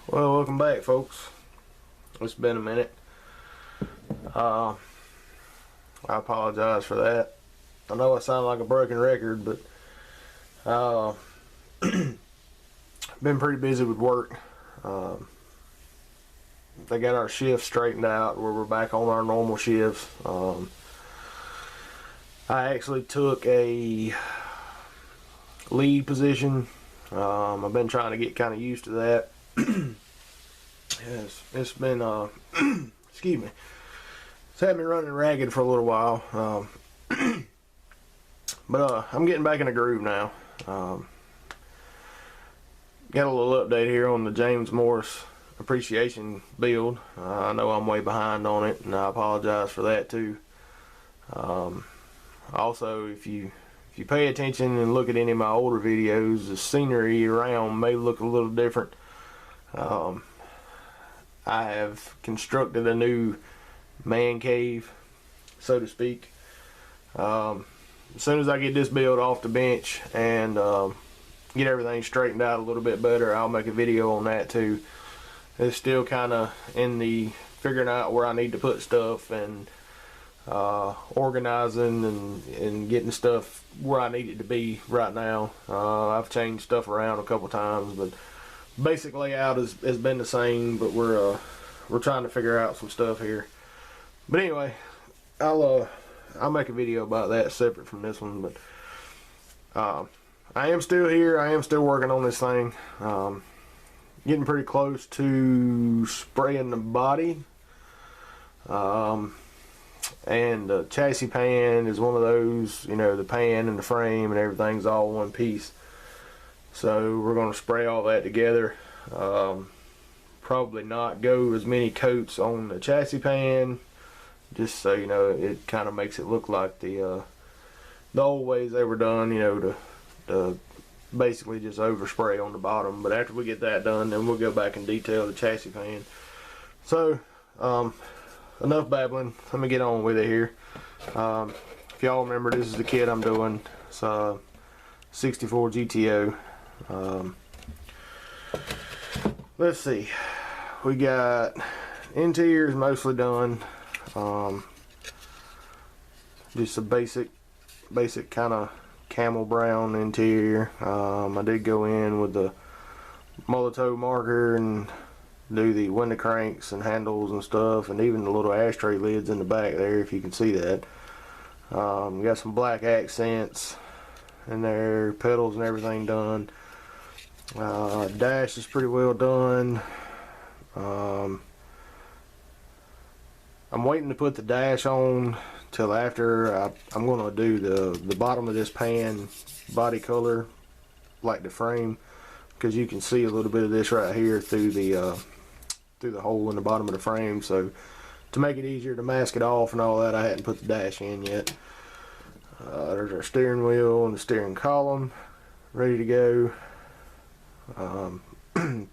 Well, welcome back, folks. It's been a minute. I apologize for that. I know I sound like a broken record, but been pretty busy with work. They got our shift straightened out where we're back on our normal shifts. I actually took a lead position. I've been trying to get kind of used to that. Yes, it's been excuse me, it's had me running ragged for a little while, but I'm getting back in the groove now. Got a little update here on the James Morris appreciation build. I know I'm way behind on it, and I apologize for that too. Also, if you pay attention and look at any of my older videos, the scenery around may look a little different. I have constructed a new man cave, so to speak. As soon as I get this build off the bench and get everything straightened out a little bit better, I'll make a video on that too. It's still kind of in the figuring out where I need to put stuff and organizing and getting stuff where I need it to be right now. I've changed stuff around a couple times, but basic layout has been the same, but we're trying to figure out some stuff here. But anyway, I'll make a video about that separate from this one. But I am still here. I am still working on this thing. Getting pretty close to spraying the body. And the chassis pan is one of those, you know, the pan and the frame and everything's all one piece. So we're going to spray all that together. Probably not go as many coats on the chassis pan, just so you know, it kind of makes it look like the old ways they were done, you know, to basically just overspray on the bottom. But after we get that done, then we'll go back and detail the chassis pan. So enough babbling, let me get on with it here. If y'all remember, this is the kit I'm doing. It's 64 GTO. Let's see, we got interiors mostly done. Just a basic kind of camel brown interior. I did go in with the Molotov marker and do the window cranks and handles and stuff, and even the little ashtray lids in the back there, if you can see that. Got some black accents in there, pedals and everything done. Dash is pretty well done. I'm waiting to put the dash on till after I'm going to do the bottom of this pan body color, like the frame, because you can see a little bit of this right here through the hole in the bottom of the frame. So to make it easier to mask it off and all that, I hadn't put the dash in yet. There's our steering wheel and the steering column ready to go.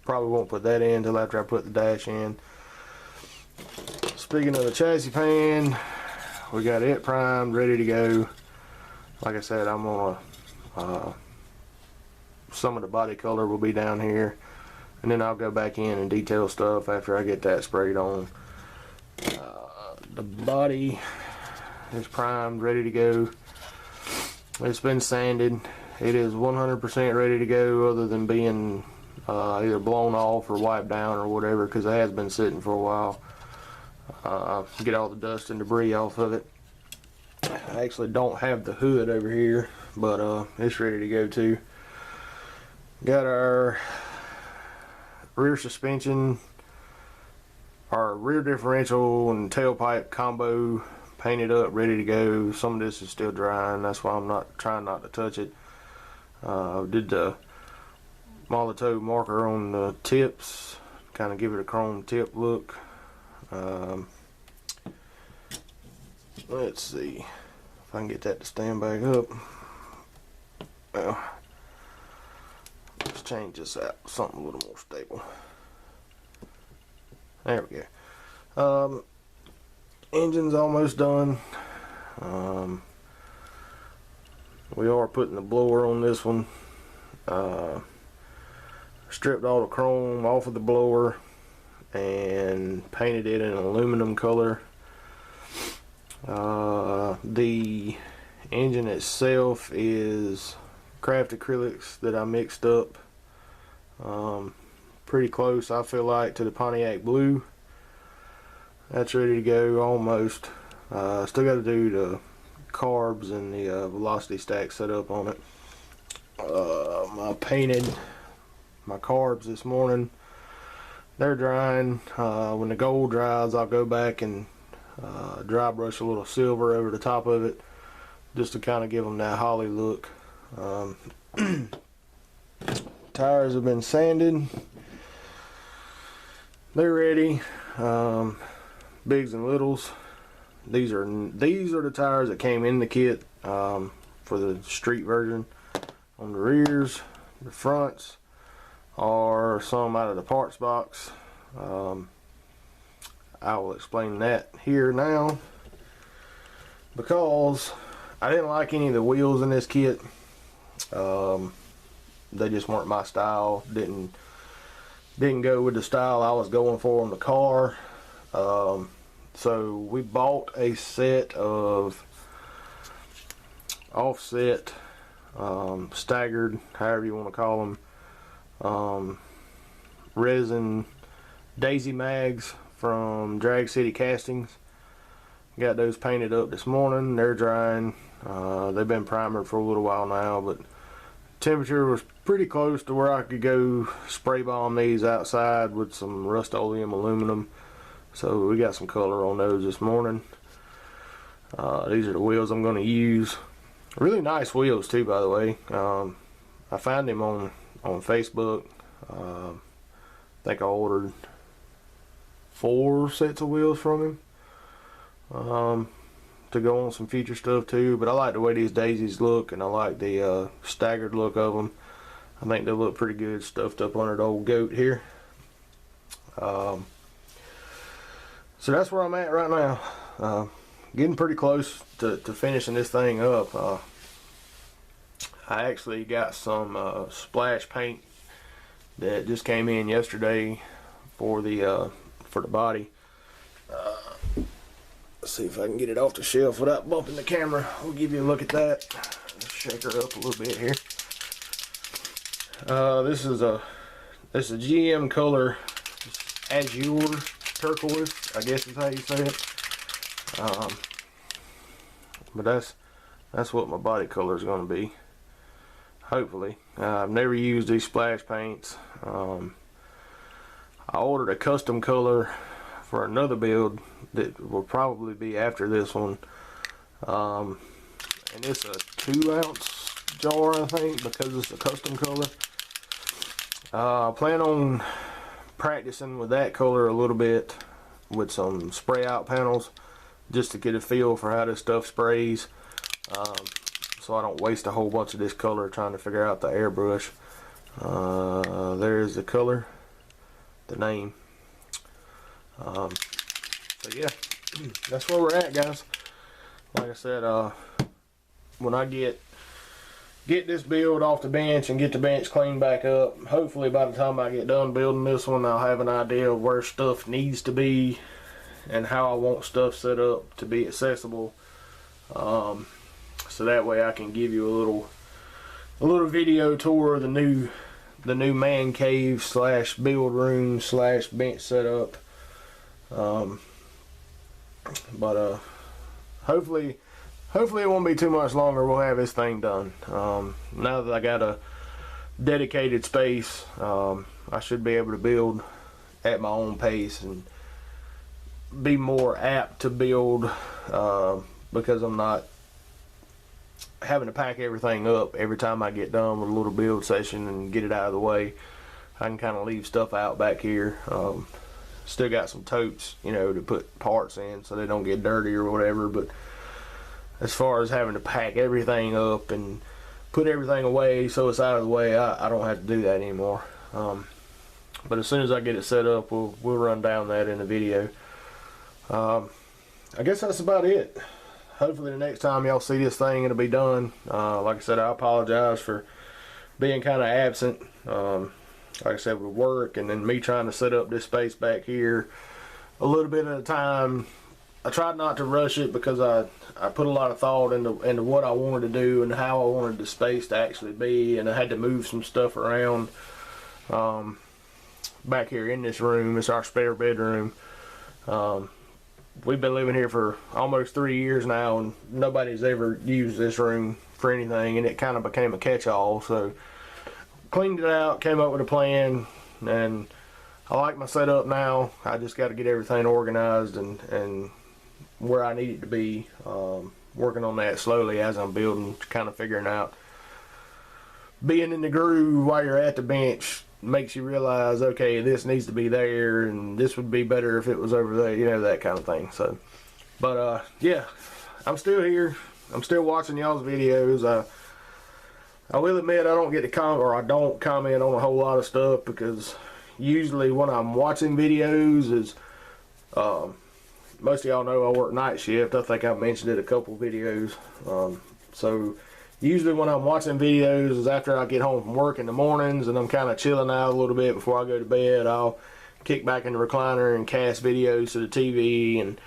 Probably won't put that in until after I put the dash in. Speaking of the chassis pan, we got it primed, ready to go. Like I said, I'm gonna some of the body color will be down here, and then I'll go back in and detail stuff after I get that sprayed on. The body is primed, ready to go. It's been sanded. It is 100% ready to go, other than being either blown off or wiped down or whatever, because it has been sitting for a while. Get all the dust and debris off of it. I actually don't have the hood over here, but it's ready to go too. Got our rear suspension, our rear differential and tailpipe combo painted up, ready to go. Some of this is still drying, that's why I'm trying not to touch it. Did the Molotov marker on the tips, kind of give it a chrome tip look. Let's see if I can get that to stand back up. Well, let's change this out, something a little more stable. There we go. Engine's almost done. We are putting the blower on this one. stripped all the chrome off of the blower and painted it in an aluminum color. The engine itself is craft acrylics that I mixed up pretty close, I feel like, to the Pontiac blue. That's ready to go almost. Still got to do the carbs and the velocity stack set up on it. I painted my carbs this morning. They're drying. When the gold dries, I'll go back and dry brush a little silver over the top of it, just to kind of give them that holly look. Tires have been sanded. They're ready. Bigs and littles. These are the tires that came in the kit for the street version. On the rears, the fronts are some out of the parts box. I will explain that here now, because I didn't like any of the wheels in this kit. They just weren't my style. Didn't go with the style I was going for on the car. So we bought a set of offset, staggered, however you want to call them, resin daisy mags from Drag City Castings. Got those painted up this morning. They're drying. They've been primered for a little while now, but temperature was pretty close to where I could go spray bomb these outside with some Rust-Oleum aluminum. So we got some color on those this morning. These are the wheels I'm going to use. Really nice wheels too, by the way. I found them on Facebook. I think I ordered 4 sets of wheels from him to go on some future stuff too. But I like the way these daisies look, and I like the staggered look of them. I think they look pretty good stuffed up under the old goat here. So that's where I'm at right now. Getting pretty close to finishing this thing up. I actually got some splash paint that just came in yesterday for the body. Let's see if I can get it off the shelf without bumping the camera. I'll give you a look at that. Let's shake her up a little bit here. This is a GM color, azure turquoise, I guess is how you say it. But that's what my body color is going to be, hopefully. I've never used these splash paints. I ordered a custom color for another build that will probably be after this one, and it's a 2-ounce jar, I think, because it's a custom color. I plan on practicing with that color a little bit with some spray out panels, just to get a feel for how this stuff sprays, so I don't waste a whole bunch of this color trying to figure out the airbrush. There's the color, the name. So yeah, that's where we're at, guys. Like I said, when I get this build off the bench and get the bench cleaned back up, hopefully by the time I get done building this one, I'll have an idea of where stuff needs to be and how I want stuff set up to be accessible. So that way I can give you a little video tour of the new man cave slash build room slash bench setup. But hopefully it won't be too much longer. We'll have this thing done. Now that I got a dedicated space, I should be able to build at my own pace and be more apt to build, because I'm not having to pack everything up every time I get done with a little build session and get it out of the way. I can kind of leave stuff out back here. Still got some totes, you know, to put parts in so they don't get dirty or whatever, but as far as having to pack everything up and put everything away so it's out of the way, I don't have to do that anymore. But as soon as I get it set up, we'll run down that in the video. I guess that's about it. Hopefully the next time y'all see this thing, it'll be done. Like I said, I apologize for being kind of absent. like I said, with work and then me trying to set up this space back here a little bit at a time. I tried not to rush it because I put a lot of thought into what I wanted to do and how I wanted the space to actually be, and I had to move some stuff around back here in this room. It's our spare bedroom. We've been living here for almost 3 years now, and nobody's ever used this room for anything, and it kind of became a catch-all. So cleaned it out, came up with a plan, and I like my setup now. I just got to get everything organized and where I need it to be. Working on that slowly as I'm building, kind of figuring out. Being in the groove while you're at the bench makes you realize, okay, this needs to be there, and this would be better if it was over there, you know, that kind of thing. So, but yeah, I'm still here. I'm still watching y'all's videos. I will admit I don't get to comment, or I don't comment on a whole lot of stuff, because usually when I'm watching videos is, most of y'all know I work night shift. I think I mentioned it a couple videos. So usually when I'm watching videos is after I get home from work in the mornings and I'm kind of chilling out a little bit before I go to bed. I'll kick back in the recliner and cast videos to the TV, and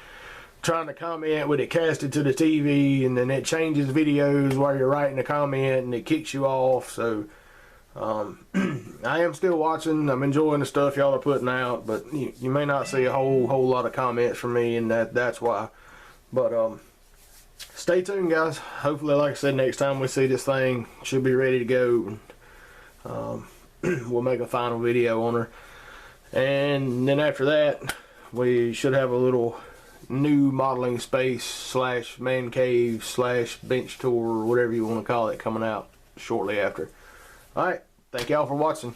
trying to comment with it casted to the TV, and then it changes videos while you're writing a comment and it kicks you off. So I am still watching. I'm enjoying the stuff y'all are putting out, but you may not see a whole lot of comments from me, and that's why. But stay tuned, guys. Hopefully, like I said, next time we see this thing, should be ready to go. We'll make a final video on her, and then after that we should have a little new modeling space slash man cave slash bench tour, or whatever you want to call it, coming out shortly after. Alright, thank y'all for watching.